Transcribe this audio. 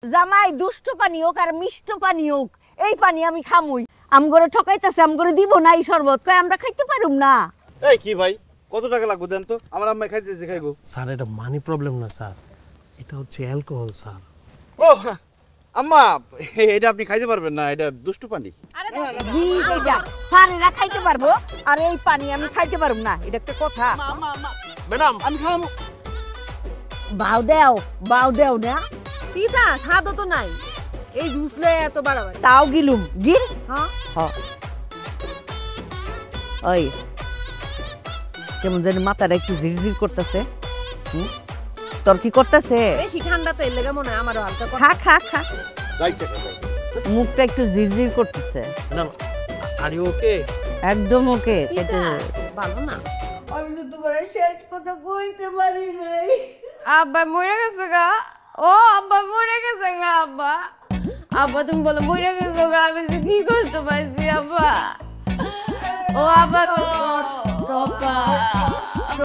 জামাই দুষ্ট পানি হোক আর মিষ্ট পানি হোক, এই পানি আমি খামুই। আমগরে ঠকাইতেছে, আমগরে দিব না এই শরবত, কয় আমরা খাইতে পারুম না। এই কি ভাই, কত টাকা লাগবে দেন তো, আমার আম্মা খাইতেছে খাইবো। স্যার এটা মানি প্রবলেম না স্যার, এটা হচ্ছে অ্যালকোহল স্যার। ও আম্মা, এটা আপনি খাইতে পারবেন না, এটা দুষ্ট পানি। কি এইটা? স্যারেরা খাইতে পারবো আর এই পানি আমি খাইতে পারুম না, এটা একটা কথা? ম্যাডাম আমি খাম। বাউ দেও না। পিতা স্বাদও তো নাই, এই জুস লয়ে এত বাড়াবাড়ি। তাও গিলুম গিল। হ্যাঁ ওই কেমন জানি মাথাটা একটু ঝিরঝির করতেছে। তোর কি করতেছে? বেশি ঠান্ডাতে এর লেগে মনে হয় আমারও হালকা খা খা খা। যাইছে ভাই, মুখটা একটু ঝিরঝির করতেছে। Madam are you okay? একদম ওকে। পিতা ভালো না। আমি তো তোমার শেষ কথা কইতে পারি নাই। আব্বা মরে গেছে গা। ও আব্বা মরে গেছে গা। আব্বা আব্বা তুমি বলো মরে গেছে গা, আমি যে কি কষ্ট পাইছি আব্বা। ও আব্বা